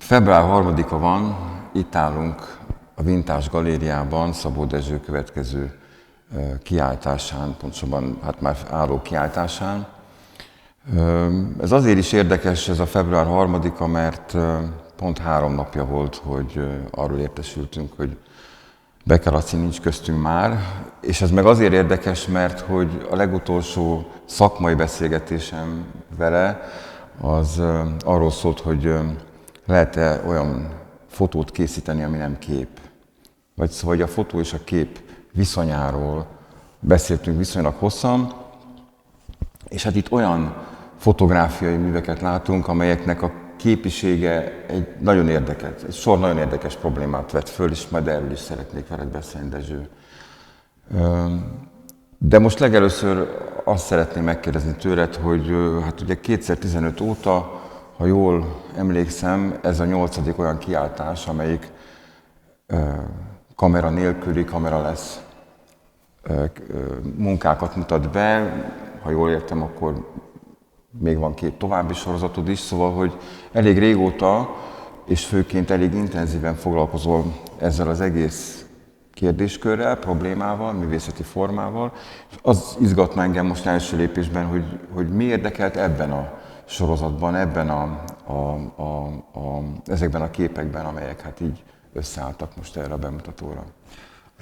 Február 3-a van, itt állunk a Vintage Galériában, Szabó Dezső következő kiáltásán, pontosabban hát már álló kiáltásán. Ez azért is érdekes ez a február 3-a, mert pont 3 napja volt, hogy arról értesültünk, hogy Becker Laci nincs köztünk már, és ez meg azért érdekes, mert hogy a legutolsó szakmai beszélgetésem vele az arról szólt, hogy lehet-e olyan fotót készíteni, ami nem kép. Vagy szóval a fotó és a kép viszonyáról beszéltünk viszonylag hosszan, és hát itt olyan fotográfiai műveket látunk, amelyeknek a képisége egy sor nagyon érdekes problémát vet föl, és majd erről is szeretnék veled beszélni, Dezső. De most legelőször azt szeretném megkérdezni tőled, hogy hát ugye 2015 óta, ha jól emlékszem, ez a 8. olyan kiáltás, amelyik kamera nélküli, kameraless munkákat mutat be. Ha jól értem, akkor még van 2 további sorozatod is, szóval, hogy elég régóta, és főként elég intenzíven foglalkozol ezzel az egész kérdéskörrel, problémával, művészeti formával. Az izgatna engem most első lépésben, hogy mi érdekelt ebben a sorozatban, ezekben a képekben, amelyek hát így összeálltak most erre a bemutatóra.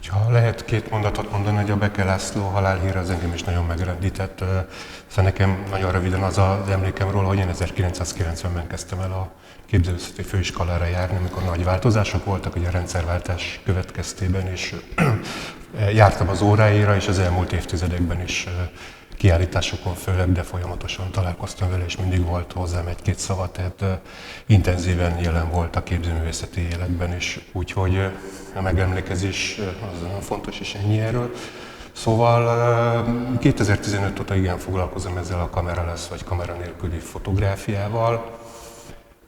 Ha lehet 2 mondatot mondani, hogy a Becker László halálhíre az engem is nagyon megrendített. Szóval nekem nagyon röviden az az emlékem róla, hogy én 1990-ben kezdtem el a képzőművészeti főiskolára járni, amikor nagy változások voltak, ugye a rendszerváltás következtében, és jártam az óráira, és az elmúlt évtizedekben is kiállításokon főleg, de folyamatosan találkoztam vele, és mindig volt hozzám 1-2 szava, tehát intenzíven jelen volt a képzőművészeti életben is, úgyhogy a megemlékezés az nagyon fontos, és ennyi erről. Szóval 2015 óta igen foglalkozom ezzel a kameraless vagy kamera nélküli fotográfiával.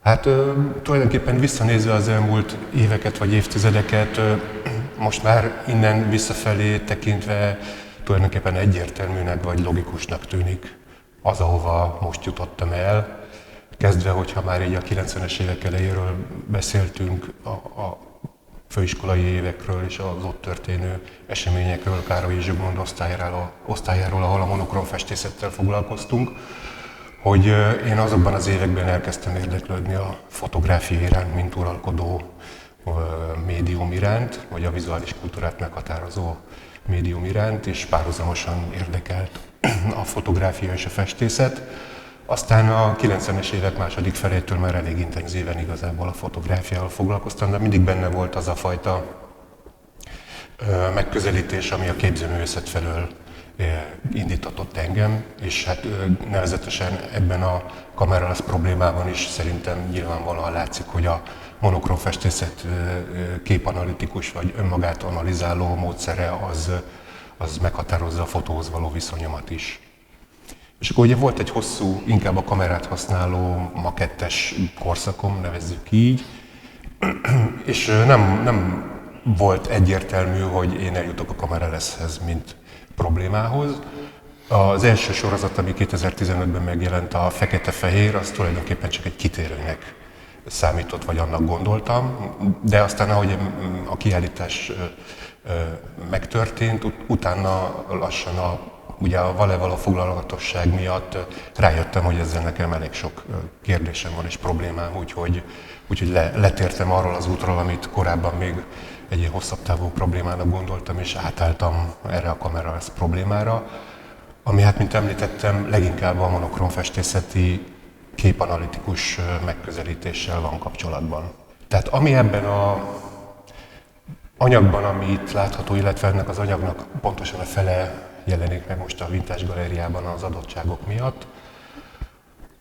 Hát tulajdonképpen visszanézve az elmúlt éveket vagy évtizedeket, most már innen visszafelé tekintve tulajdonképpen egyértelműnek vagy logikusnak tűnik az, ahova most jutottam el. Kezdve, hogyha már így a 90-es évek elejéről beszéltünk, a főiskolai évekről és az ott történő eseményekről, Károlyi Zsigmond osztályáról, ahol a monokrom festészettel foglalkoztunk, hogy én azokban az években elkezdtem érdeklődni a fotográfia iránt, mint uralkodó médium iránt, vagy a vizuális kultúrát meghatározó médium iránt, és párhuzamosan érdekelt a fotográfia és a festészet. Aztán a 90-es évek második felétől már elég intenzíven igazából a fotográfiával foglalkoztam, de mindig benne volt az a fajta megközelítés, ami a képzőművészet felől indítatott engem, és hát nevezetesen ebben a kameraless problémában is szerintem nyilvánvalóan látszik, hogy a monokrom festészet képanalitikus vagy önmagát analizáló módszere az meghatározza a fotóhoz való viszonyomat is. És akkor ugye volt egy hosszú, inkább a kamerát használó makettes korszakom, nevezzük így, és nem volt egyértelmű, hogy én eljutok a kameralesshez, mint problémához. Az első sorozat, ami 2015-ben megjelent, a Fekete-fehér, az tulajdonképpen csak egy kitérőnek számított, vagy annak gondoltam, de aztán ahogy a kiállítás megtörtént, utána lassan ugye a vele való foglalatosság miatt rájöttem, hogy ezzel nekem elég sok kérdésem van és problémám, úgyhogy letértem arról az útról, amit korábban még egy ilyen hosszabb távú problémának gondoltam, és átálltam erre a kameraless problémára, ami hát, mint említettem, leginkább a monokrom festészeti képanalitikus megközelítéssel van kapcsolatban. Tehát ami ebben az anyagban, ami itt látható, illetve ennek az anyagnak pontosan a fele jelenik meg most a Vintage Galériában az adottságok miatt.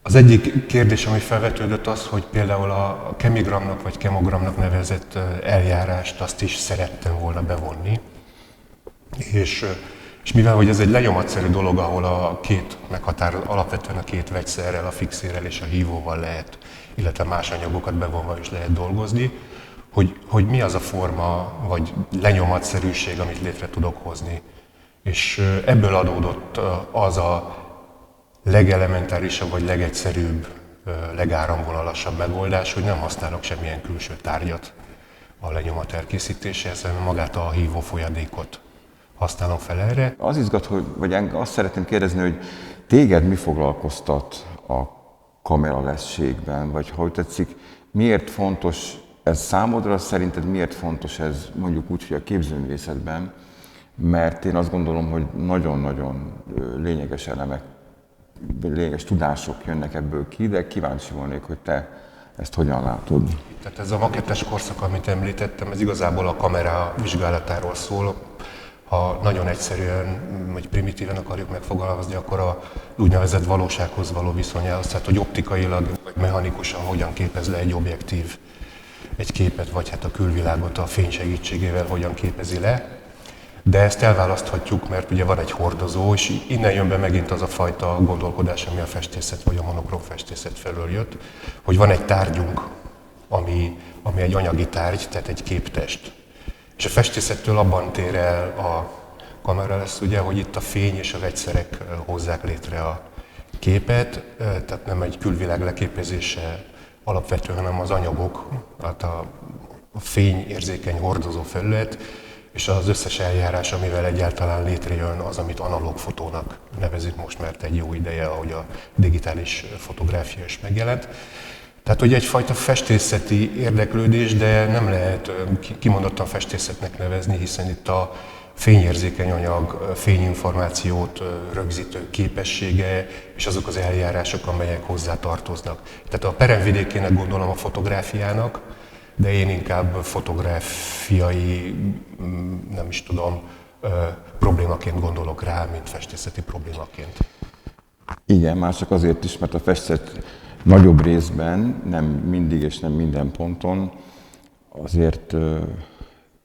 Az egyik kérdés, ami felvetődött az, hogy például a kemigramnak vagy kemogramnak nevezett eljárást azt is szerettem volna bevonni. És mivel hogy ez egy lenyomatszerű dolog, ahol alapvetően a 2 vegyszerrel, a fixérrel és a hívóval lehet, illetve más anyagokat bevonva is lehet dolgozni, hogy mi az a forma vagy lenyomatszerűség, amit létre tudok hozni. És ebből adódott az a legelementárisabb vagy legegyszerűbb legáramvonalasabb megoldás, hogy nem használok semmilyen külső tárgyat a lenyomat elkészítéséhez, hanem magát a hívó folyadékot használom fel erre. Az izgat, vagy azt szeretném kérdezni, hogy téged mi foglalkoztat a kameralességben, vagy ha úgy tetszik, miért fontos ez számodra, szerinted miért fontos ez mondjuk úgy, hogy a képzőművészetben, mert én azt gondolom, hogy nagyon-nagyon lényeges elemek, lényeges tudások jönnek ebből ki, de kíváncsi volnék, hogy te ezt hogyan látod. Tehát ez a makettes korszak, amit említettem, ez igazából a kamera vizsgálatáról szól. Ha nagyon egyszerűen, vagy primitíven akarjuk megfogalmazni, akkor a úgynevezett valósághoz való viszonyához, tehát hogy optikailag vagy mechanikusan hogyan képez le egy objektív egy képet, vagy hát a külvilágot a fény segítségével hogyan képezi le. De ezt elválaszthatjuk, mert ugye van egy hordozó, és innen jön be megint az a fajta gondolkodás, ami a festészet vagy a monokrom festészet felől jött, hogy van egy tárgyunk, ami egy anyagi tárgy, tehát egy képtest. És a festészettől abban tér el a kamera lesz, ugye, hogy itt a fény és a vegyszerek hozzák létre a képet, tehát nem egy külvilág leképezése alapvetően, hanem az anyagok, hát a fényérzékeny hordozó felület, és az összes eljárás, amivel egyáltalán létrejön az, amit analóg fotónak nevezünk most, mert egy jó ideje, ahogy a digitális fotográfia is megjelent. Tehát, hogy egyfajta festészeti érdeklődés, de nem lehet kimondottan festészetnek nevezni, hiszen itt a fényérzékeny anyag, fényinformációt rögzítő képessége, és azok az eljárások, amelyek hozzá tartoznak. Tehát a peremvidékének gondolom a fotográfiának, de én inkább fotográfiai, nem is tudom, problémaként gondolok rá, mint festészeti problémaként. Igen, már csak azért is, mert a festészet nagyobb részben, nem mindig és nem minden ponton, azért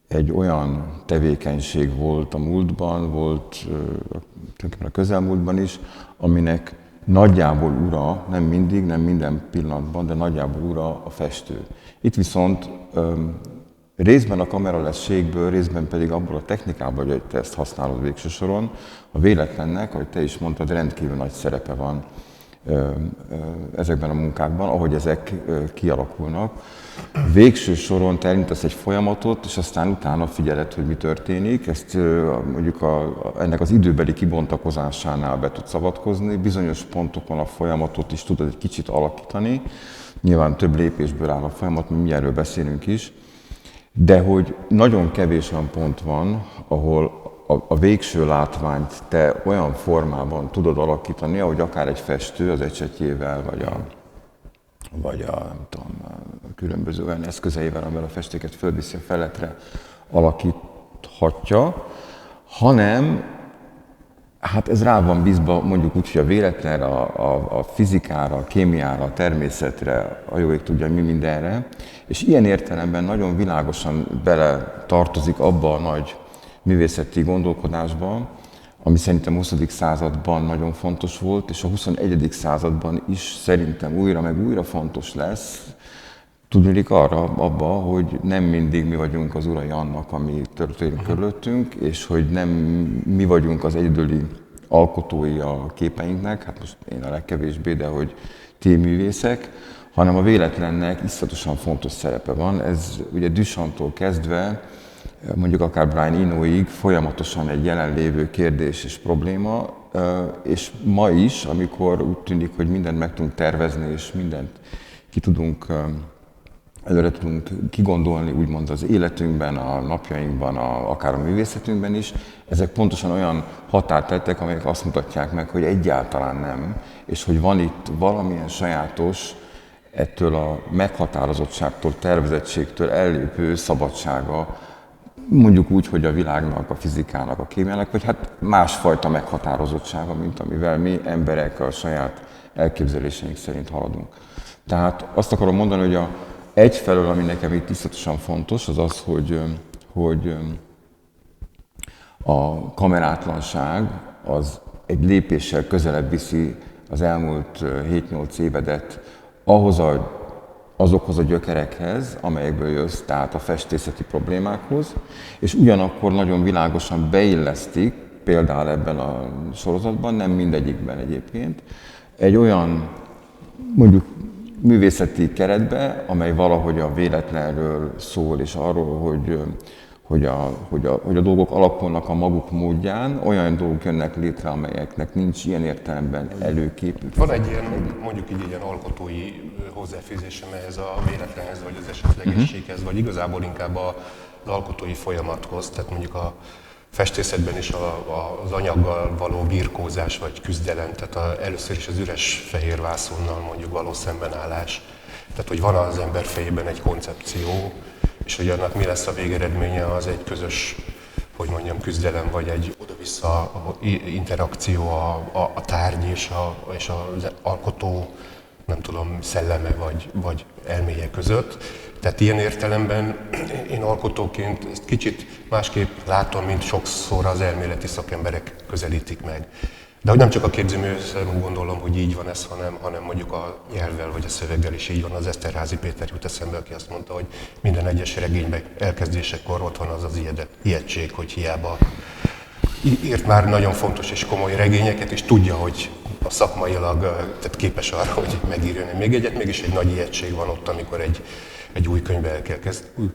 egy olyan tevékenység volt a múltban, volt a közelmúltban is, aminek nagyjából ura, nem mindig, nem minden pillanatban, de nagyjából ura a festő. Itt viszont részben a kameralességből, részben pedig abból a technikából, hogy te ezt használod végső soron, a véletlennek, ahogy te is mondtad, rendkívül nagy szerepe van ezekben a munkákban, ahogy ezek kialakulnak. Végső soron te elindítasz egy folyamatot, és aztán utána figyeled, hogy mi történik. Ezt mondjuk ennek az időbeli kibontakozásánál be tudsz avatkozni, bizonyos pontokon a folyamatot is tudod egy kicsit alakítani. Nyilván több lépésből áll a folyamat, mi erről beszélünk is, de hogy nagyon kevés olyan pont van, ahol a végső látványt te olyan formában tudod alakítani, ahogy akár egy festő az ecsetjével, vagy a különböző olyan eszközeivel, amivel a festéket fölviszi a feletre, alakíthatja, hanem hát ez rá van bízva mondjuk úgy, hogy a véletlenre, a fizikára, a kémiára, a természetre, a jó ég tudja mi mindenre, és ilyen értelemben nagyon világosan bele tartozik abba a nagy művészeti gondolkodásba, ami szerintem a 20. században nagyon fontos volt, és a 21. században is szerintem újra meg újra fontos lesz. Tudniillik abba, hogy nem mindig mi vagyunk az urai annak, ami történik körülöttünk, és hogy nem mi vagyunk az egyedüli alkotói a képeinknek, hát most én a legkevésbé, de hogy ti művészek, hanem a véletlennek iszonyatosan fontos szerepe van. Ez ugye Duchamp-tól kezdve, mondjuk akár Brian Enoig folyamatosan egy jelenlévő kérdés és probléma, és ma is, amikor úgy tűnik, hogy mindent meg tudunk tervezni, és mindent előre tudunk kigondolni, úgymond az életünkben, a napjainkban, akár a művészetünkben is, ezek pontosan olyan határtettek, amelyek azt mutatják meg, hogy egyáltalán nem, és hogy van itt valamilyen sajátos, ettől a meghatározottságtól, tervezettségtől ellépő szabadsága, mondjuk úgy, hogy a világnak, a fizikának, a kémiának, vagy hát másfajta meghatározottsága, mint amivel mi emberek a saját elképzeléseink szerint haladunk. Tehát azt akarom mondani, hogy egyfelől, ami nekem itt iszonyatosan fontos, az az, hogy a kamerátlanság az egy lépéssel közelebb viszi az elmúlt 7-8 évedet azokhoz a gyökerekhez, amelyekből jössz, tehát a festészeti problémákhoz, és ugyanakkor nagyon világosan beillesztik, például ebben a sorozatban, nem mindegyikben egyébként, egy olyan mondjuk művészeti keretbe, amely valahogy a véletlenről szól, és arról, hogy a dolgok alakulnak a maguk módján, olyan dolgok jönnek létre, amelyeknek nincs ilyen értelemben előképük. Van egy ilyen, mondjuk így ilyen alkotói hozzáfűzésem ehhez a véletlenhez, vagy az esetlegességhez, vagy igazából inkább az alkotói folyamathoz, tehát mondjuk a festészetben is az anyaggal való birkózás vagy küzdelem, tehát először is az üres fehér vászonnal mondjuk való szembenállás. Tehát, hogy van az ember fejében egy koncepció, és hogy annak mi lesz a végeredménye, az egy közös, hogy mondjam, küzdelem, vagy egy oda-vissza interakció a tárgy és az alkotó, nem tudom, szelleme vagy elméje között. Tehát ilyen értelemben én alkotóként ezt kicsit másképp látom, mint sokszor az elméleti szakemberek közelítik meg. De hogy nem csak a képzőművészetben gondolom, hogy így van ez, hanem mondjuk a nyelvvel vagy a szöveggel is így van. Az Eszterházy Péter jut eszembe, aki azt mondta, hogy minden egyes regényben elkezdésekor ott van az ijegység, hogy hiába írt már nagyon fontos és komoly regényeket, és tudja, hogy a szakmailag tehát képes arra, hogy megírjon még egyet, mégis egy nagy ijegység van ott, amikor egy új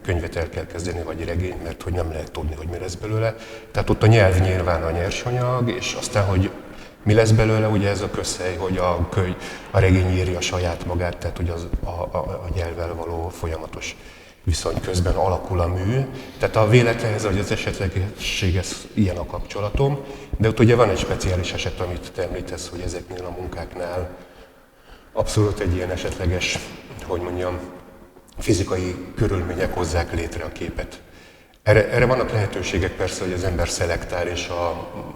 könyvet el kell kezdeni, vagy regényt, mert hogy nem lehet tudni, hogy mi lesz belőle. Tehát ott a nyelv nyilván a nyersanyag, és aztán, hogy mi lesz belőle, ugye ez a közhely, hogy a regény írja saját magát, tehát hogy a nyelvvel való folyamatos viszony közben alakul a mű. Tehát a véletlenhez, vagy az esetlegességhez ilyen a kapcsolatom, de ott ugye van egy speciális eset, amit te említesz, hogy ezeknél a munkáknál abszolút egy ilyen esetleges, hogy mondjam, fizikai körülmények hozzák létre a képet. Erre vannak lehetőségek persze, hogy az ember szelektál, és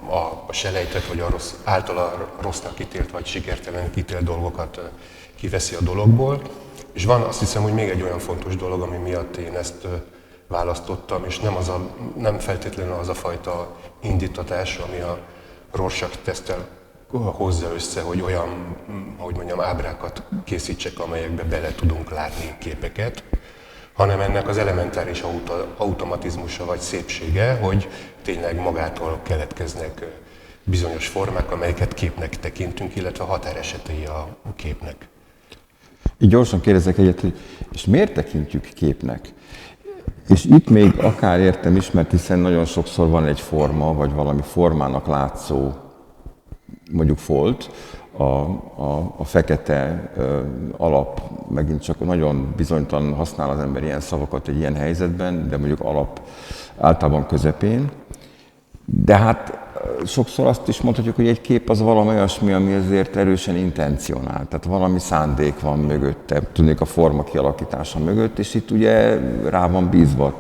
a selejtet, vagy általa rossznak ítélt, vagy sikertelen ítélt dolgokat kiveszi a dologból. És van, azt hiszem, hogy még egy olyan fontos dolog, ami miatt én ezt választottam, és nem feltétlenül az a fajta indítatás, ami a Rorschach-teszttel hozza össze, hogy olyan, hogy mondjam, ábrákat készítsek, amelyekbe bele tudunk látni képeket, hanem ennek az elementáris automatizmusa vagy szépsége, hogy tényleg magától keletkeznek bizonyos formák, amelyeket képnek tekintünk, illetve határesetei a képnek. Így gyorsan kérdezek egyet, hogy és miért tekintjük képnek? És itt még akár értem is, mert hiszen nagyon sokszor van egy forma, vagy valami formának látszó, mondjuk folt, a fekete alap, megint csak nagyon bizonytalan használ az ember ilyen szavakat egy ilyen helyzetben, de mondjuk alap általában közepén. De hát sokszor azt is mondhatjuk, hogy egy kép az valami olyasmi, ami azért erősen intencionál, tehát valami szándék van mögötte, tudnék a forma kialakítása mögött, és itt ugye rá van bízva,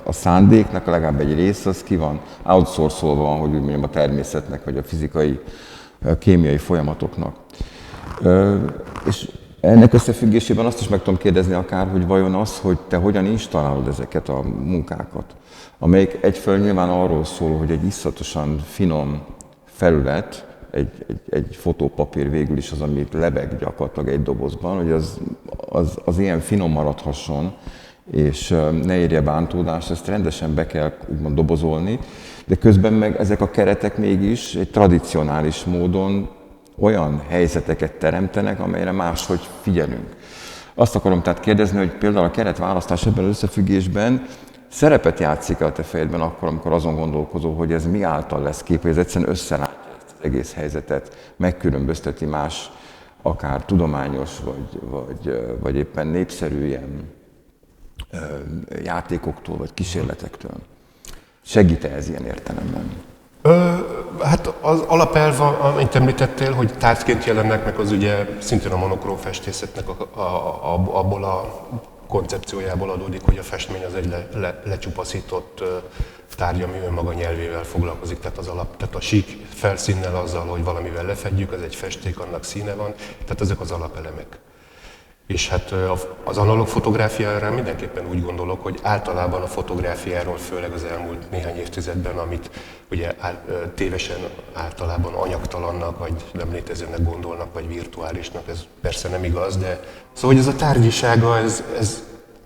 a szándéknak legalább egy része az ki van outsourcolva van, hogy úgy mondjam, a természetnek, vagy a fizikai, a kémiai folyamatoknak. És ennek összefüggésében azt is meg tudom kérdezni akár, hogy vajon az, hogy te hogyan installálod ezeket a munkákat, amelyik egyfelől nyilván arról szól, hogy egy iszonyatosan finom felület, egy fotópapír végül is az, ami lebeg gyakorlatilag egy dobozban, hogy az ilyen finom maradhasson, és ne érje bántódást, ezt rendesen be kell úgymond dobozolni, de közben meg ezek a keretek mégis egy tradicionális módon olyan helyzeteket teremtenek, amelyre máshogy figyelünk. Azt akarom tehát kérdezni, hogy például a keretválasztás ebben az összefüggésben szerepet játszik a te fejedben akkor, amikor azon gondolkozol, hogy ez mi által lesz kép, hogy ez egyszerűen összelátja ezt az egész helyzetet, megkülönbözteti más, akár tudományos, vagy éppen népszerű ilyen játékoktól, vagy kísérletektől. Segít-e ez ilyen értelemben? Hát az alapelv, amit említettél, hogy tárgyként jelennek meg, az ugye szintén a monokróm festészetnek abból a koncepciójából adódik, hogy a festmény az egy lecsupaszított tárgy, ami önmaga nyelvével foglalkozik, tehát a sík felszínnel azzal, hogy valamivel lefedjük, az egy festék, annak színe van, tehát ezek az alapelemek. És hát az analóg fotográfiára mindenképpen úgy gondolok, hogy általában a fotográfiáról, főleg az elmúlt néhány évtizedben, amit ugye tévesen általában anyagtalannak, vagy nem létezőnek gondolnak, vagy virtuálisnak, ez persze nem igaz, de szóval hogy ez a tárgyisága, ez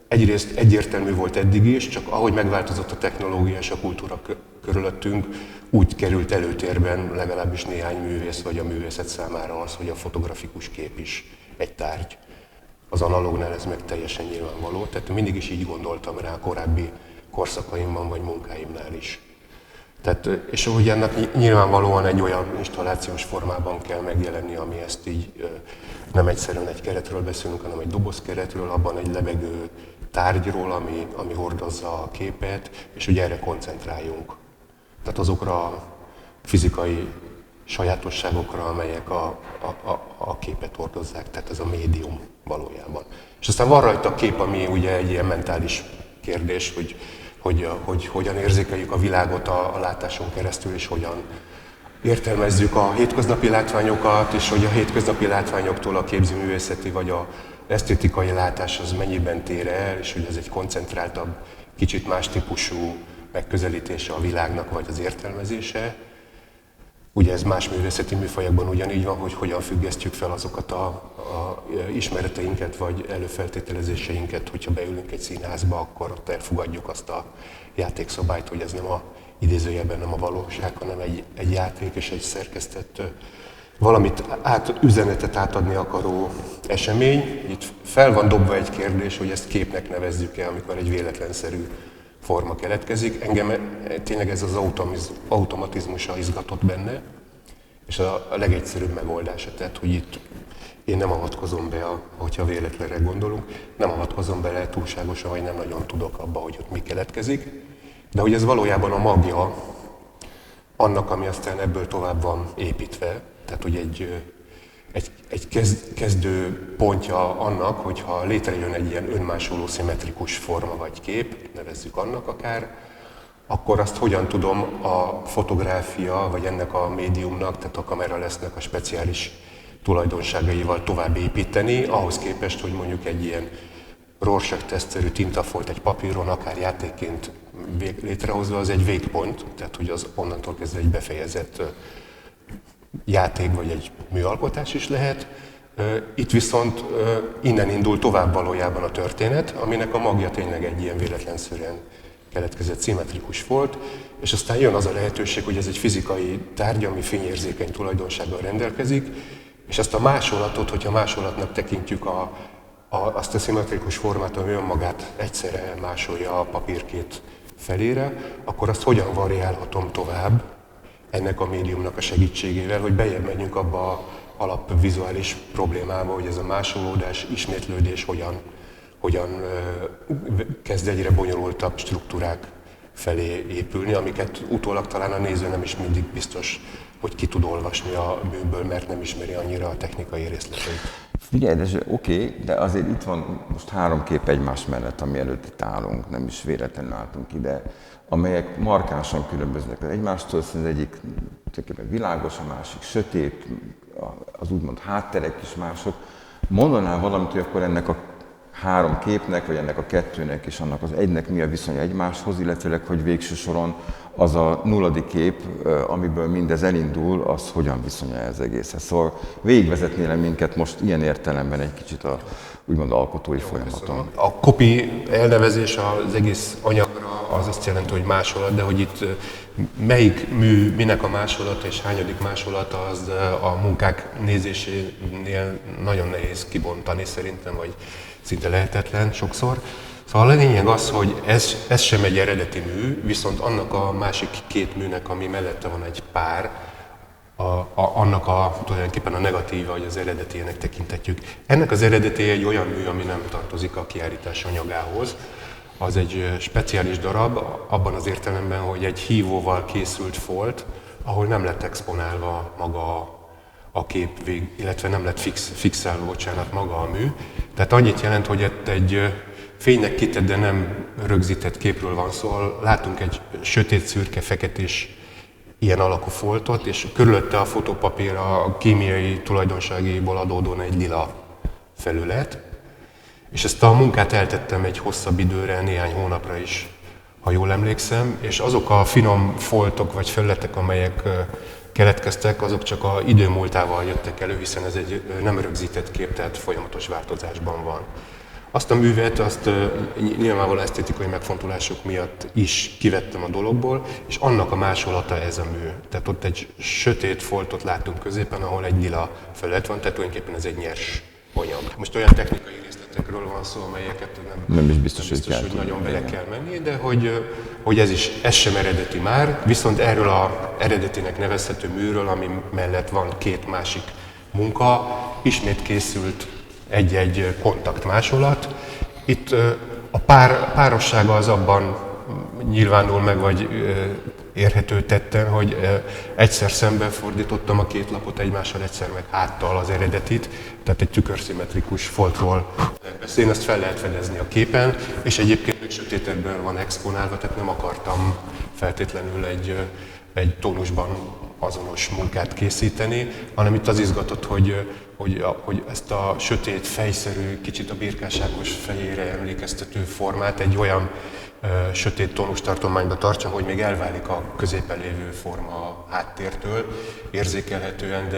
egyrészt egyértelmű volt eddig is, csak ahogy megváltozott a technológia és a kultúra körülöttünk, úgy került előtérben legalábbis néhány művész vagy a művészet számára az, hogy a fotografikus kép is egy tárgy. Az analógnál ez meg teljesen nyilvánvaló, tehát mindig is így gondoltam rá a korábbi korszakaimban vagy munkáimnál is. Tehát, és úgy ennek nyilvánvalóan egy olyan installációs formában kell megjelenni, ami ezt így nem egyszerűen egy keretről beszélünk, hanem egy dobozkeretről, abban egy lebegő tárgyról, ami hordozza a képet, és ugye erre koncentráljunk. Tehát azokra a fizikai sajátosságokra, amelyek a képet hordozzák, tehát ez a médium valójában. És aztán van rajta a kép, ami ugye egy ilyen mentális kérdés, hogy hogyan érzékeljük a világot a látáson keresztül, és hogyan értelmezzük a hétköznapi látványokat, és hogy a hétköznapi látványoktól a képzőművészeti vagy a esztétikai látás az mennyiben tér el, és hogy ez egy koncentráltabb, kicsit más típusú megközelítése a világnak, vagy az értelmezése. Ugye ez más művészeti műfajokban ugyanígy van, hogy hogyan függesztjük fel azokat a ismereteinket, vagy előfeltételezéseinket, hogyha beülünk egy színházba, akkor ott elfogadjuk azt a játékszabályt, hogy ez nem idézőjelben nem a valóság, hanem egy játék és egy szerkesztett valamit üzenetet átadni akaró esemény. Itt fel van dobva egy kérdés, hogy ezt képnek nevezzük-e, amikor egy véletlenszerű forma keletkezik. Engem tényleg ez az automatizmusa izgatott benne, és a legegyszerűbb megoldása, tehát hogy itt én nem avatkozom be, hogyha véletlenre gondolunk, nem avatkozom bele túlságosan, vagy nem nagyon tudok abba, hogy ott mi keletkezik, de hogy ez valójában a magja annak, ami aztán ebből tovább van építve, tehát hogy egy kezdő pontja annak, hogyha létrejön egy ilyen önmásoló szimmetrikus forma vagy kép, nevezzük annak akár, akkor azt hogyan tudom a fotográfia, vagy ennek a médiumnak, tehát a kamera lesznek a speciális tulajdonságaival tovább építeni, ahhoz képest, hogy mondjuk egy ilyen Rorschach-tesztszerű tintafolt egy papíron, akár játékként létrehozva, az egy végpont, tehát hogy az onnantól kezdve egy befejezett játék vagy egy műalkotás is lehet. Itt viszont innen indul tovább valójában a történet, aminek a magja tényleg egy ilyen véletlenszerűen keletkezett szimmetrikus volt, és aztán jön az a lehetőség, hogy ez egy fizikai tárgy, ami fényérzékeny tulajdonsággal rendelkezik, és ezt a másolatot, hogyha másolatnak tekintjük azt a szimmetrikus formát, ami önmagát egyszerre másolja a papír két felére, akkor azt hogyan variálhatom tovább ennek a médiumnak a segítségével, hogy bejebb menjünk abba az alapvizuális problémába, hogy ez a másolódás, ismétlődés hogyan kezd egyre bonyolultabb struktúrák felé épülni, amiket utólag talán a néző nem is mindig biztos, hogy ki tud olvasni a műből, mert nem ismeri annyira a technikai részleteit. Figyelj, de oké, de azért itt van most 3 kép egymás mellett, ami előtt itt állunk, nem is véletlenül álltunk ide, amelyek markánsan különböznek egymástól, az egyik tulajdonképpen világos, a másik sötét, az úgymond hátterek is mások. Mondanál valamit, hogy akkor ennek a 3 képnek, vagy ennek a 2-nek és annak az 1-nek mi a viszonya egymáshoz, illetőleg, hogy végső soron az a 0. kép, amiből mindez elindul, az hogyan viszonyul ez egészhez. Szóval végigvezetnél minket most ilyen értelemben egy kicsit a úgymond alkotói folyamaton. A copy elnevezés az egész anyagra az azt jelenti, hogy másolat, de hogy itt melyik mű, minek a másolata és hányadik másolata, az a munkák nézésénél nagyon nehéz kibontani szerintem, vagy szinte lehetetlen sokszor. Szóval a lényeg az, hogy ez sem egy eredeti mű, viszont annak a másik 2 műnek, ami mellette van egy pár, annak tulajdonképpen a negatíva, vagy az eredetének tekintetjük. Ennek az eredeté egy olyan mű, ami nem tartozik a kiállítás anyagához. Az egy speciális darab, abban az értelemben, hogy egy hívóval készült folt, ahol nem lett exponálva maga a kép illetve nem lett fixálva, maga a mű. Tehát annyit jelent, hogy egy fénynek kitett, de nem rögzített képről van szó. Látunk egy sötét, szürke, feketés ilyen alakú foltot, és körülötte a fotopapír a kémiai tulajdonságaiból adódóan egy lila felület. És ezt a munkát eltettem egy hosszabb időre, néhány hónapra is, ha jól emlékszem, és azok a finom foltok vagy felületek, amelyek keletkeztek, azok csak a idő múltával jöttek elő, hiszen ez egy nem rögzített kép, tehát folyamatos változásban van. Azt a művet, azt nyilvánvalóan esztétikai megfontolások miatt is kivettem a dologból, és annak a másolata ez a mű. Tehát ott egy sötét foltot látunk középen, ahol egy lila felület van, tehát tulajdonképpen ez egy nyers anyag. Most olyan technikai részletekről van szó, amelyeket nem is biztos, hogy nagyon bele kell menni, de hogy ez sem eredeti már, viszont erről az eredetinek nevezhető műről, ami mellett van két másik munka, ismét készült egy kontaktmásolat. Itt a párossága az abban nyilvánul meg, vagy érhető tetten, hogy egyszer szemben fordítottam a két lapot egymással, egyszer meg háttal az eredetit, tehát egy tükörszimmetrikus foltról beszélni, ezt fel lehet fedezni a képen, és egyébként még sötétebben van exponálva, tehát nem akartam feltétlenül egy tónusban azonos munkát készíteni, hanem itt az izgatott, hogy ezt a sötét, fejszerű, kicsit a Birkás Ákos fejére emlékeztető formát egy olyan sötét tónustartományba tartsam, hogy még elválik a középen lévő forma a háttértől érzékelhetően,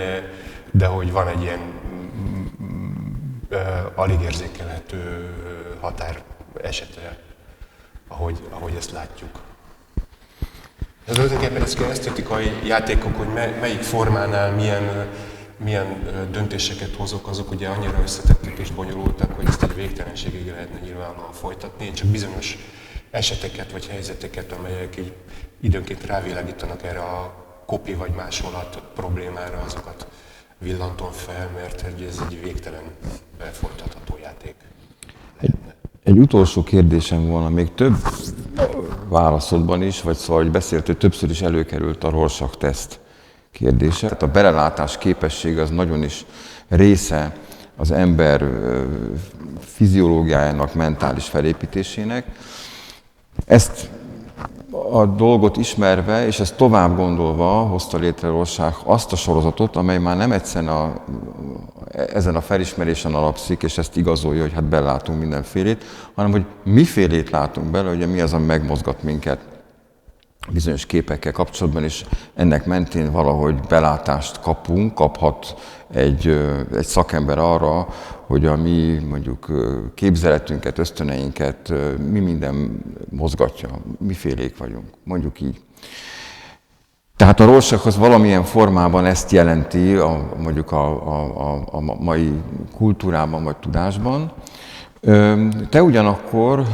de hogy van egy ilyen alig érzékelhető határ esete, ahogy ezt látjuk. Ez tulajdonképpen ezek esztetikai játékok, hogy melyik formánál milyen döntéseket hozok, azok ugye annyira összetettek és bonyolultak, hogy ezt egy végtelenségig lehetne nyilvánvalóan folytatni. Én csak bizonyos eseteket vagy helyzeteket, amelyek így időnként rávilágítanak erre a kopi vagy másolat problémára, azokat villantom fel, mert ez egy végtelen folytatható játék. Egy utolsó kérdésem volna, még több válaszodban is, vagy szóval, hogy beszélt, hogy többször is előkerült a Rorschach-teszt kérdése. Tehát a belelátás képessége az nagyon is része az ember fiziológiájának, mentális felépítésének. Ezt a dolgot ismerve, és ezt tovább gondolva hozta létre Rorschach azt a sorozatot, amely már nem egyszerűen ezen a felismerésen alapszik, és ezt igazolja, hogy hát belátunk mindenfélét, hanem hogy mifélét látunk bele, ugye mi az, ami megmozgat minket bizonyos képekkel kapcsolatban, és ennek mentén valahogy belátást kaphat egy szakember arra, hogy a mi mondjuk képzeletünket, ösztöneinket mi minden mozgatja, mifélék vagyunk, mondjuk így. Tehát a Rorschach az valamilyen formában ezt jelenti mondjuk a mai kultúrában vagy tudásban. Te ugyanakkor,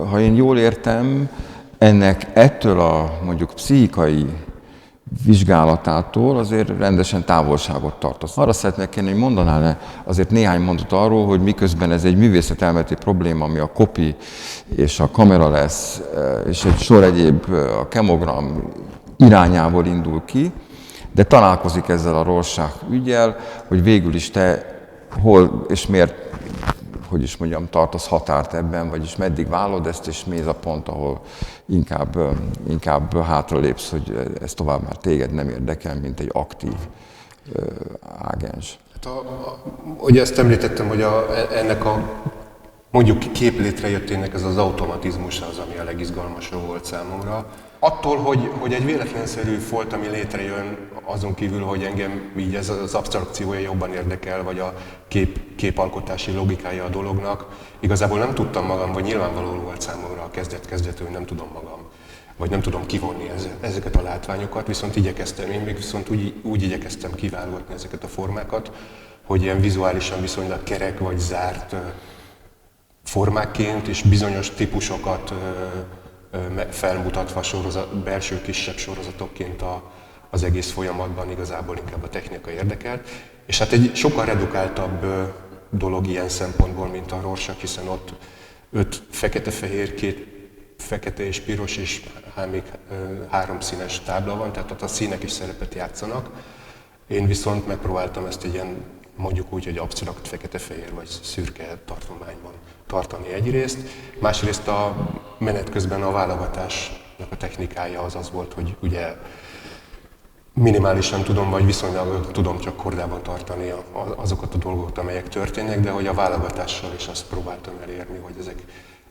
ha én jól értem, ettől a mondjuk pszichikai vizsgálatától azért rendesen távolságot tartasz. Arra szeretnék kérni, hogy mondanál azért néhány mondat arról, hogy miközben ez egy művészetelméleti probléma, ami a copy és a kamera lesz, és egy sor egyéb a kemogram irányából indul ki, de találkozik ezzel a Rorschach üggyel, hogy végül is te hol és miért, hogy is mondjam, tartasz határt ebben, vagyis meddig vállod ezt, és mi ez a pont, ahol inkább hátralépsz, hogy ez tovább már téged nem érdekel, mint egy aktív ágens. Hát ugye ezt említettem, hogy ennek a mondjuk képlétrejöttének ez az automatizmus az, ami a legizgalmasabb volt számomra. Attól, hogy egy véletlenszerű folt, ami létrejön, azon kívül, hogy engem így ez az absztrakciója jobban érdekel, vagy a képalkotási logikája a dolognak, igazából nem tudtam magam, vagy nyilvánvaló volt számomra a kezdet-kezdetől, hogy nem tudom magam, vagy nem tudom kivonni ezeket a látványokat, viszont igyekeztem, én még viszont úgy igyekeztem kiválogatni ezeket a formákat, hogy ilyen vizuálisan viszonylag kerek vagy zárt formákként és bizonyos típusokat felmutatva belső kisebb sorozatokként az egész folyamatban igazából inkább a technika érdekelt. És hát egy sokkal redukáltabb dolog ilyen szempontból, mint a Rorschach, hiszen ott 5 fekete-fehér, 2 fekete és piros és még 3 színes tábla van, tehát ott a színek is szerepet játszanak. Én viszont megpróbáltam ezt egy ilyen, mondjuk úgy, hogy absztrakt fekete-fehér vagy szürke tartományban tartani egyrészt. Másrészt a menet közben a válogatásnak a technikája az volt, hogy ugye minimálisan tudom, vagy viszonylag tudom csak kordában tartani azokat a dolgokat, amelyek történnek, de hogy a válogatással is azt próbáltam elérni, hogy ezek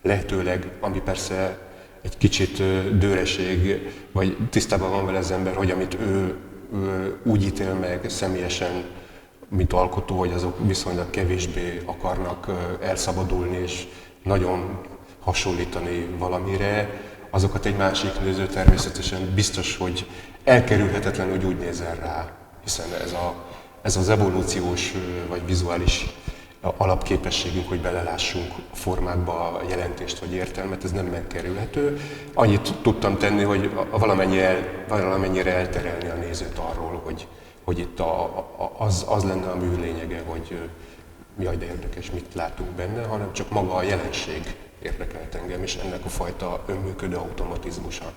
lehetőleg, ami persze egy kicsit dőreség, vagy tisztában van vele az ember, hogy amit ő úgy ítél meg személyesen, mint alkotó, hogy azok viszonylag kevésbé akarnak elszabadulni és nagyon hasonlítani valamire, azokat egy másik néző természetesen biztos, hogy elkerülhetetlen, hogy úgy nézel rá, hiszen ez az evolúciós vagy vizuális alapképességünk, hogy belelássunk a formákba a jelentést vagy értelmet, ez nem megkerülhető. Annyit tudtam tenni, hogy valamennyire elterelni a nézőt arról, hogy itt az lenne a mű lényege, hogy jaj, de érdekes, mit látunk benne, hanem csak maga a jelenség érdekelt engem, és ennek a fajta önműködő automatizmusa.